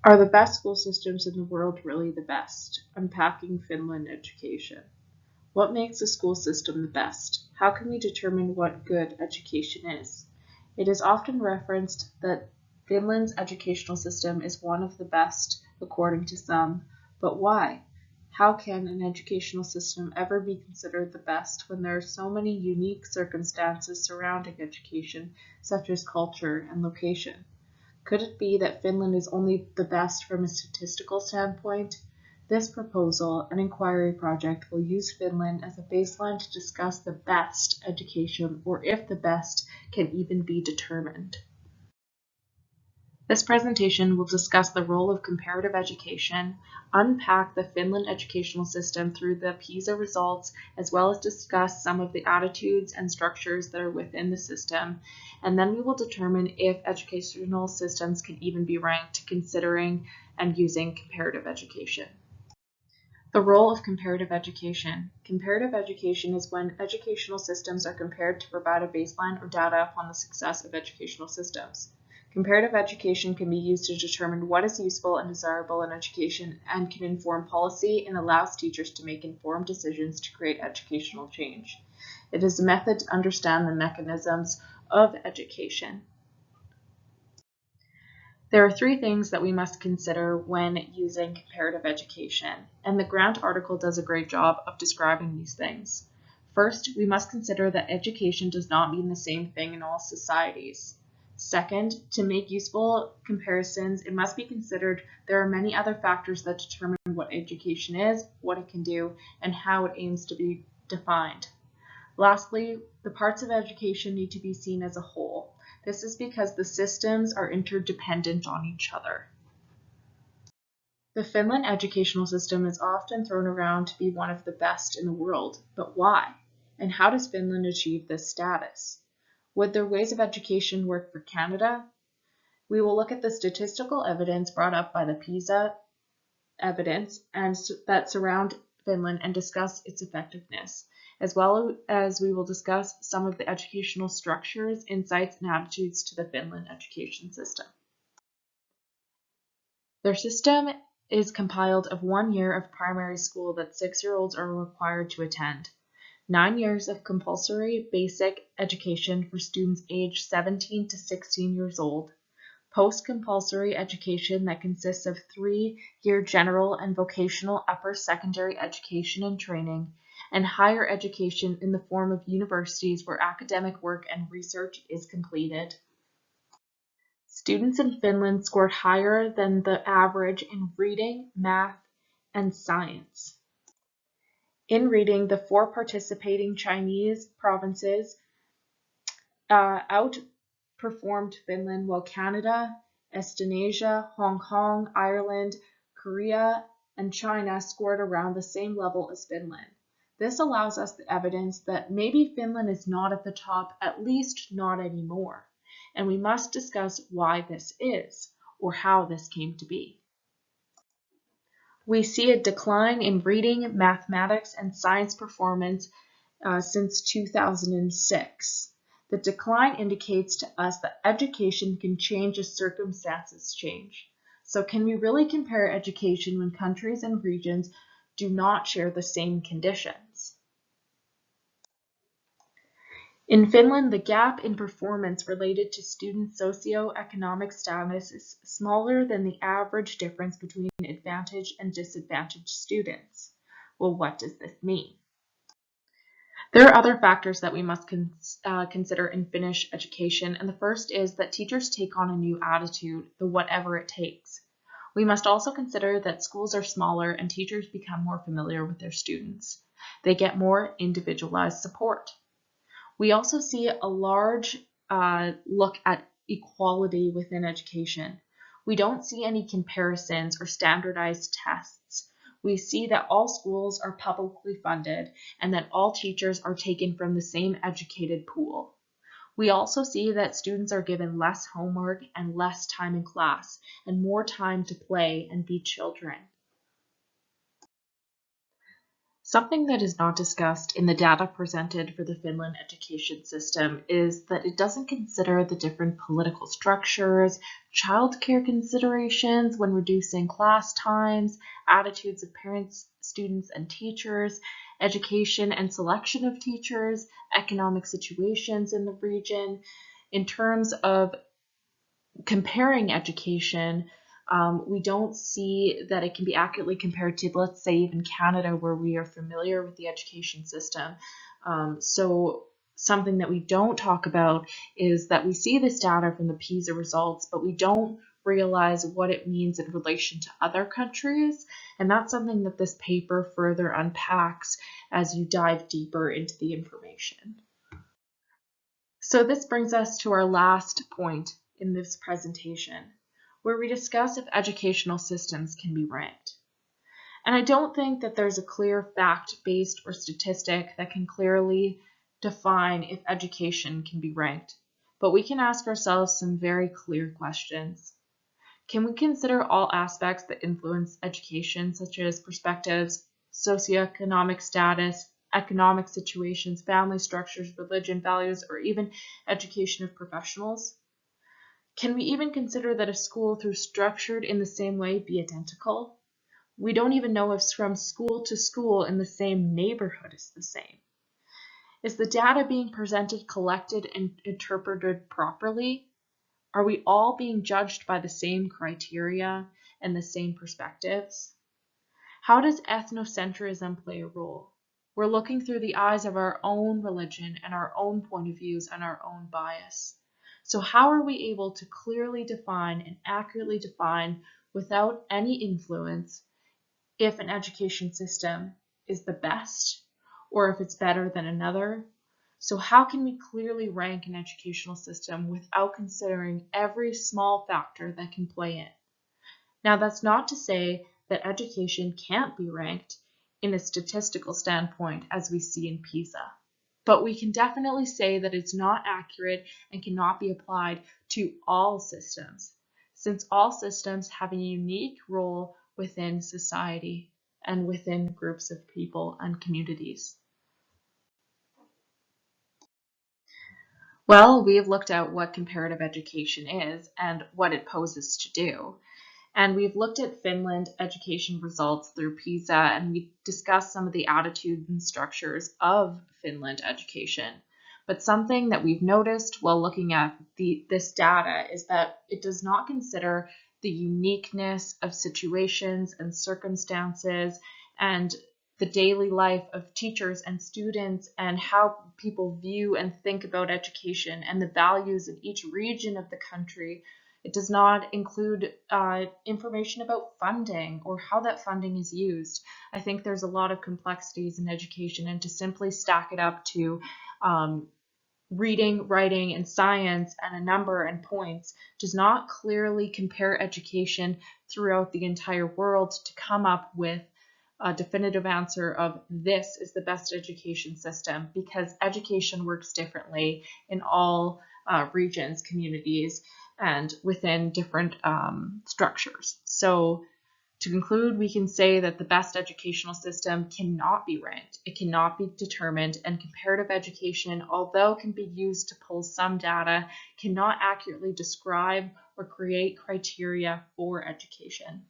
Are the best school systems in the world really the best? Unpacking Finland education. What makes a school system the best? How can we determine what good education is? It is often referenced that Finland's educational system is one of the best, according to some, but why? How can an educational system ever be considered the best when there are so many unique circumstances surrounding education, such as culture and location? Could it be that Finland is only the best from a statistical standpoint? This proposal, an inquiry project, will use Finland as a baseline to discuss the best education, or if the best can even be determined. This presentation will discuss the role of comparative education, unpack the Finland educational system through the PISA results, as well as discuss some of the attitudes and structures that are within the system, and then we will determine if educational systems can even be ranked considering and using comparative education. The role of comparative education. Comparative education is when educational systems are compared to provide a baseline or data upon the success of educational systems. Comparative education can be used to determine what is useful and desirable in education and can inform policy and allows teachers to make informed decisions to create educational change. It is a method to understand the mechanisms of education. There are three things that we must consider when using comparative education, and the Grant article does a great job of describing these things. First, we must consider that education does not mean the same thing in all societies. Second, to make useful comparisons, it must be considered there are many other factors that determine what education is, what it can do, and how it aims to be defined. Lastly, the parts of education need to be seen as a whole. This is because the systems are interdependent on each other. The Finland educational system is often thrown around to be one of the best in the world, but why? And how does Finland achieve this status? Would their ways of education work for Canada? We will look at the statistical evidence brought up by the PISA evidence and that surround Finland and discuss its effectiveness, as well as we will discuss some of the educational structures, insights, and attitudes to the Finland education system. Their system is compiled of 1 year of primary school that 6-year-olds are required to attend, 9 years of compulsory basic education for students aged 17 to 16 years old, post-compulsory education that consists of 3-year general and vocational upper secondary education and training, and higher education in the form of universities where academic work and research is completed. Students in Finland scored higher than the average in reading, math, and science. In reading, the 4 participating Chinese provinces outperformed Finland, while Canada, Estonia, Hong Kong, Ireland, Korea, and China scored around the same level as Finland. This allows us the evidence that maybe Finland is not at the top, at least not anymore, and we must discuss why this is, or how this came to be. We see a decline in reading, mathematics, and science performance since 2006. The decline indicates to us that education can change as circumstances change. So can we really compare education when countries and regions do not share the same conditions? In Finland, the gap in performance related to student socioeconomic status is smaller than the average difference between advantaged and disadvantaged students. Well, what does this mean? There are other factors that we must consider in Finnish education, and the first is that teachers take on a new attitude, the whatever it takes. We must also consider that schools are smaller and teachers become more familiar with their students. They get more individualized support. We also see a large look at equality within education. We don't see any comparisons or standardized tests. We see that all schools are publicly funded and that all teachers are taken from the same educated pool. We also see that students are given less homework and less time in class and more time to play and be children. Something that is not discussed in the data presented for the Finland education system is that it doesn't consider the different political structures, childcare considerations when reducing class times, attitudes of parents, students, and teachers, education and selection of teachers, economic situations in the region. In terms of comparing education, we don't see that it can be accurately compared to, let's say, even Canada, where we are familiar with the education system. So something that we don't talk about is that we see this data from the PISA results, but we don't realize what it means in relation to other countries. And that's something that this paper further unpacks as you dive deeper into the information. So this brings us to our last point in this presentation, where we discuss if educational systems can be ranked. And I don't think that there's a clear fact-based or statistic that can clearly define if education can be ranked, but we can ask ourselves some very clear questions. Can we consider all aspects that influence education, such as perspectives, socioeconomic status, economic situations, family structures, religion, values, or even education of professionals? Can we even consider that a school, though structured in the same way, be identical? We don't even know if from school to school in the same neighborhood is the same. Is the data being presented, collected, and interpreted properly? Are we all being judged by the same criteria and the same perspectives? How does ethnocentrism play a role? We're looking through the eyes of our own religion and our own point of views and our own bias. So how are we able to clearly define and accurately define without any influence if an education system is the best or if it's better than another? So how can we clearly rank an educational system without considering every small factor that can play in? Now, that's not to say that education can't be ranked in a statistical standpoint as we see in PISA, but we can definitely say that it's not accurate and cannot be applied to all systems, since all systems have a unique role within society and within groups of people and communities. Well, we have looked at what comparative education is and what it poses to do. And we've looked at Finland education results through PISA, and we discussed some of the attitudes and structures of Finland education. But something that we've noticed while looking at this data is that it does not consider the uniqueness of situations and circumstances and the daily life of teachers and students and how people view and think about education and the values of each region of the country. It does not include information about funding or how that funding is used. I think there's a lot of complexities in education, and to simply stack it up to reading, writing, and science and a number and points does not clearly compare education throughout the entire world to come up with a definitive answer of this is the best education system, because education works differently in all regions, communities, and within different structures. So to conclude, we can say that the best educational system cannot be ranked. It cannot be determined, and comparative education, although can be used to pull some data, cannot accurately describe or create criteria for education.